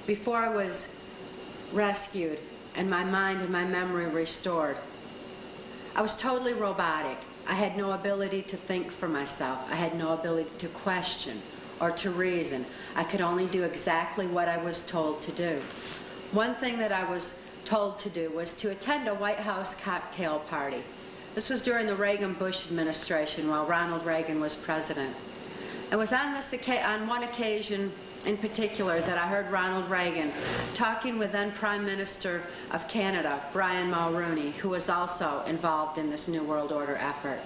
before I was rescued and my mind and my memory restored, I was totally robotic. I had no ability to think for myself. I had no ability to question or to reason. I could only do exactly what I was told to do. One thing that I was told to do was to attend a White House cocktail party. This was during the Reagan-Bush administration while Ronald Reagan was president. It was on one occasion in particular that I heard Ronald Reagan talking with then Prime Minister of Canada, Brian Mulroney, who was also involved in this New World Order effort.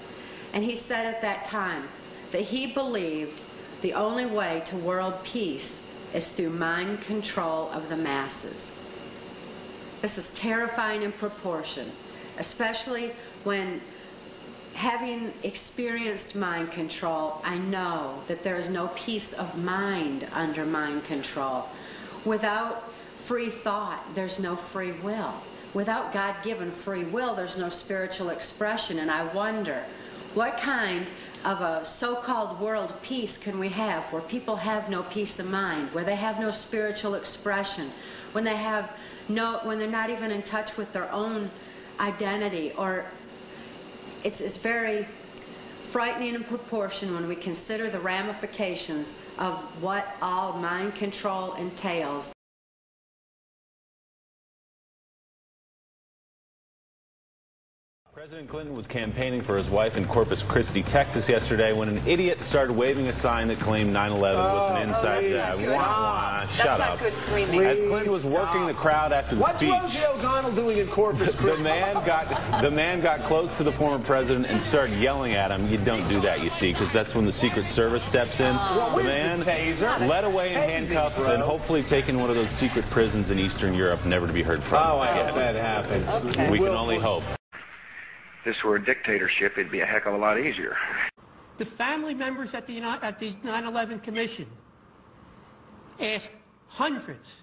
And he said at that time that he believed the only way to world peace is through mind control of the masses. This is terrifying in proportion, especially when, having experienced mind control, I know that there is no peace of mind under mind control. Without free thought, there's no free will. Without God-given free will, there's no spiritual expression. And I wonder, what kind of a so-called world peace can we have where people have no peace of mind, where they have no spiritual expression, when they have when they're not even in touch with their own identity? Or it's very frightening in proportion when we consider the ramifications of what all mind control entails. President Clinton was campaigning for his wife in Corpus Christi, Texas yesterday when an idiot started waving a sign that claimed 9/11 was an inside job. Shut up. Good screaming. As Clinton was working the crowd after the speech, what's Rosie O'Donnell doing in Corpus Christi? the man got close to the former president and started yelling at him. You don't do that, you see, because that's when the Secret Service steps in. The man led away in handcuffs and hopefully taken one of those secret prisons in Eastern Europe, never to be heard from. Oh, I hope that happens. Okay. We can only hope. If this were a dictatorship, it'd be a heck of a lot easier. The family members at the 9/11 Commission asked hundreds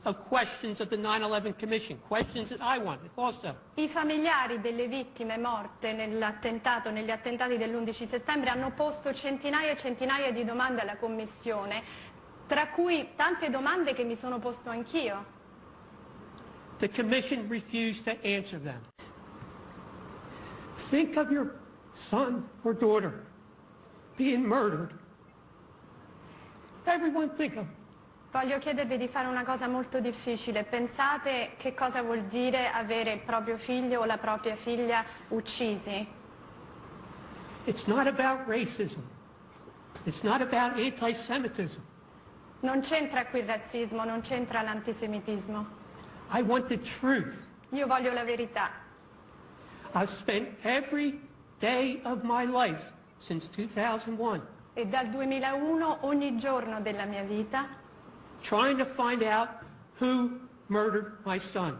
of questions of the 9/11 Commission, questions that I wanted also. I familiari delle vittime morte negli attentati dell'11 settembre hanno posto centinaia e centinaia di domande alla Commissione, tra cui tante domande che mi sono posto anch'io. The Commission refused to answer them. Think of your son or daughter being murdered. Everyone think of. Voglio chiedervi di fare una cosa molto difficile. Pensate che cosa vuol dire avere il proprio figlio o la propria figlia uccisi. It's not about racism. It's not about anti-Semitism. Non c'entra qui il razzismo, non c'entra l'antisemitismo. I want the truth. Io voglio la verità. I've spent every day of my life since 2001 E dal 2001 ogni giorno della mia vita trying to find out who murdered my son.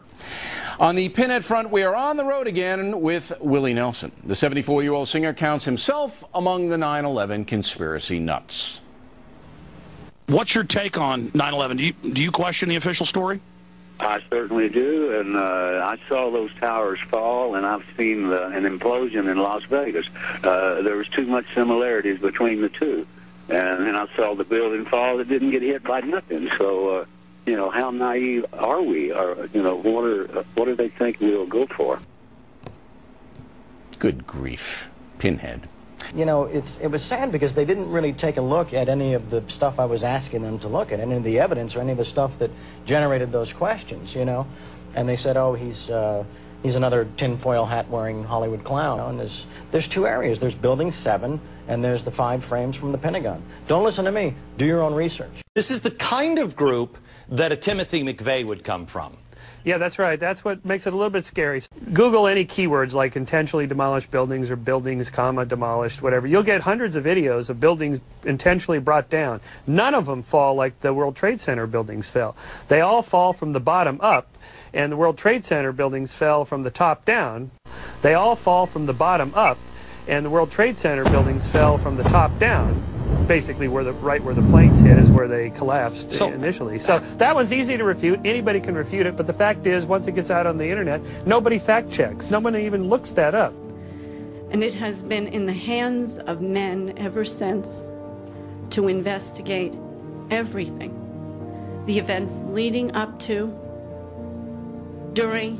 On the Pinhead front, we are on the road again with Willie Nelson. The 74-year-old singer counts himself among the 9/11 conspiracy nuts. What's your take on 9/11? Do you question the official story? I certainly do, and I saw those towers fall, and I've seen an implosion in Las Vegas. There was too much similarities between the two, and then I saw the building fall that didn't get hit by nothing. So, you know, how naive are we? Or, you know, what do they think we'll go for? Good grief, Pinhead. You know, it was sad because they didn't really take a look at any of the stuff I was asking them to look at, any of the evidence or any of the stuff that generated those questions, you know. And they said, oh, he's another tinfoil hat-wearing Hollywood clown. And there's two areas. There's Building 7, and there's the 5 frames from the Pentagon. Don't listen to me. Do your own research. This is the kind of group that a Timothy McVeigh would come from. Yeah, that's right. That's what makes it a little bit scary. Google any keywords like intentionally demolished buildings or buildings, demolished, whatever. You'll get hundreds of videos of buildings intentionally brought down. None of them fall like the World Trade Center buildings fell. They all fall from the bottom up, and the World Trade Center buildings fell from the top down. They all fall from the bottom up, and the World Trade Center buildings fell from the top down. Basically, right where the planes hit is where they collapsed initially. So that one's easy to refute. Anybody can refute it. But the fact is, once it gets out on the internet, nobody fact checks. Nobody even looks that up. And it has been in the hands of men ever since to investigate everything. the events leading up to, during,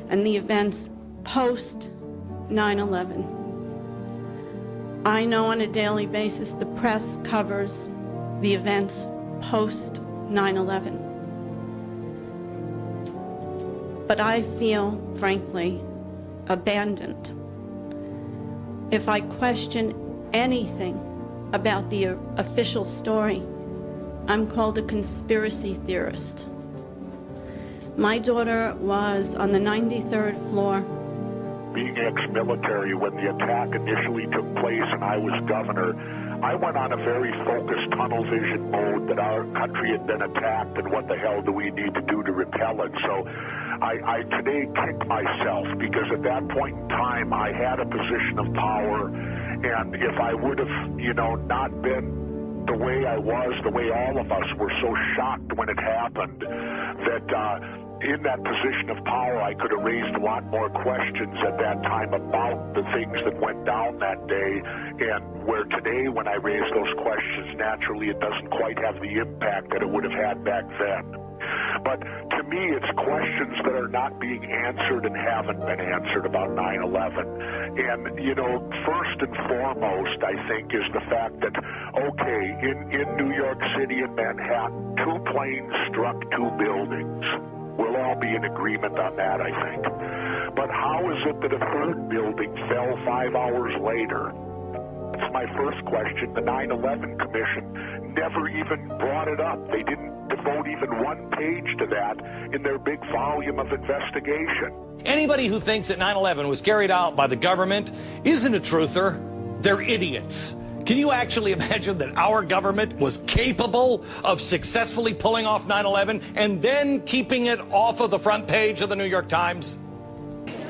and the events post 9/11. I know on a daily basis the press covers the events post 9/11. But I feel, frankly, abandoned. If I question anything about the official story, I'm called a conspiracy theorist. My daughter was on the 93rd floor. Being ex-military, when the attack initially took place and I was governor, I went on a very focused tunnel vision mode that our country had been attacked and what the hell do we need to do to repel it. So I today kick myself because at that point in time I had a position of power, and if I would have, not been the way I was, the way all of us were so shocked when it happened, that in that position of power, I could have raised a lot more questions at that time about the things that went down that day, and where today, when I raise those questions, naturally it doesn't quite have the impact that it would have had back then. But to me, it's questions that are not being answered and haven't been answered about 9/11. And, first and foremost, I think, is the fact that, okay, in New York City and Manhattan, 2 planes struck 2 buildings. We'll all be in agreement on that, I think. But how is it that a 3rd building fell 5 hours later? That's my first question. The 9/11 Commission never even brought it up. They didn't devote even 1 page to that in their big volume of investigation. Anybody who thinks that 9/11 was carried out by the government isn't a truther. They're idiots. Can you actually imagine that our government was capable of successfully pulling off 9/11 and then keeping it off of the front page of the New York Times?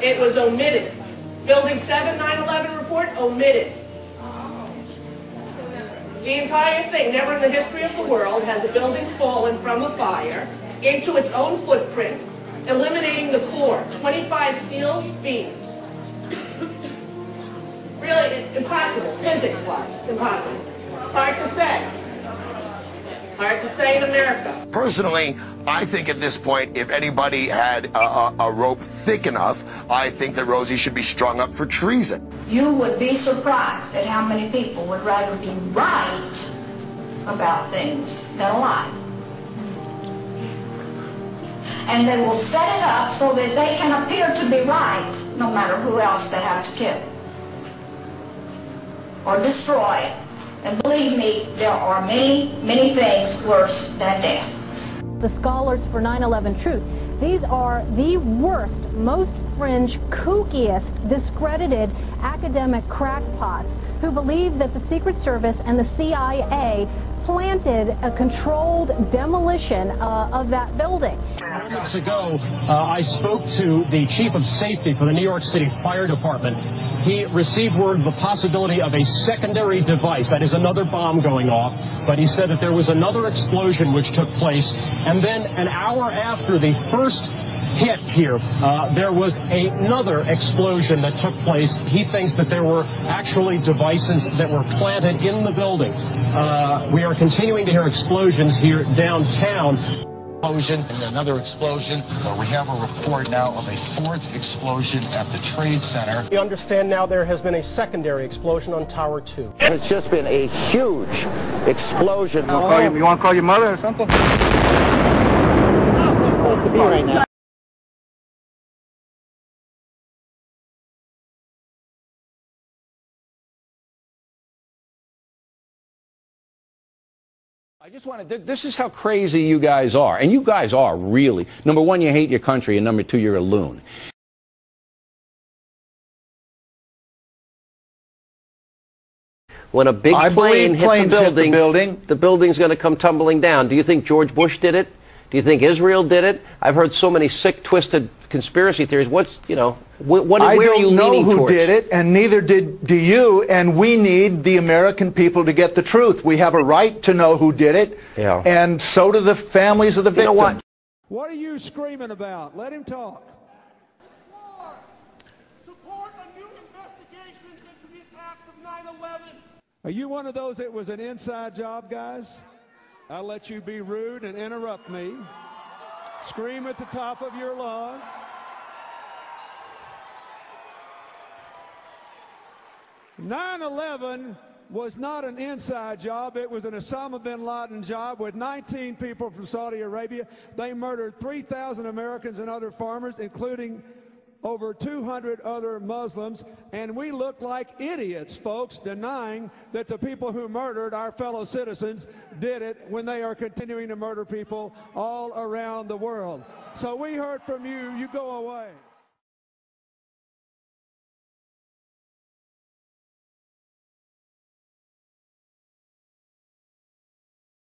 It was omitted. Building 7 9/11 report omitted. The entire thing, never in the history of the world has a building fallen from a fire into its own footprint, eliminating the core, 25 steel beams. Really, impossible, physics-wise, impossible. Hard to say. Hard to say in America. Personally, I think at this point, if anybody had a rope thick enough, I think that Rosie should be strung up for treason. You would be surprised at how many people would rather be right about things than lie. And they will set it up so that they can appear to be right, no matter who else they have to kill or destroy. And believe me, there are many, many things worse than death. The scholars for 9/11 Truth, these are the worst, most fringe, kookiest, discredited academic crackpots who believe that the Secret Service and the CIA planted a controlled demolition of that building. Moments ago, I spoke to the chief of safety for the New York City Fire Department. He received word of the possibility of a secondary device, that is another bomb going off, but he said that there was another explosion which took place, and then an hour after the first hit here, there was another explosion that took place. He thinks that there were actually devices that were planted in the building. We are continuing to hear explosions here downtown. Explosion and another explosion. We have a report now of a 4th explosion at the Trade Center. We understand now there has been a secondary explosion on Tower 2. It's just been a huge explosion. You want to call your mother or something? I'm supposed to be right now. I just want to, this is how crazy you guys are. And you guys are really. Number one, you hate your country, and number two, you're a loon. When a big plane hits a building, the building's going to come tumbling down. Do you think George Bush did it? Do you think Israel did it? I've heard so many sick, twisted conspiracy theories. What's, where are you leaning towards? I don't know who did it, and neither do you, and we need the American people to get the truth. We have a right to know who did it, and so do the families of the victims. You know what? What are you screaming about? Let him talk. Support a new investigation into the attacks of 9/11. Are you one of those that was an inside job, guys? I'll let you be rude and interrupt me. Scream at the top of your lungs. "9/11 was not an inside job. It was an Osama bin Laden job with 19 people from Saudi Arabia. They murdered 3,000 Americans and other farmers, including over 200 other Muslims, and we look like idiots, folks, denying that the people who murdered our fellow citizens did it when they are continuing to murder people all around the world. So we heard from you. You go away."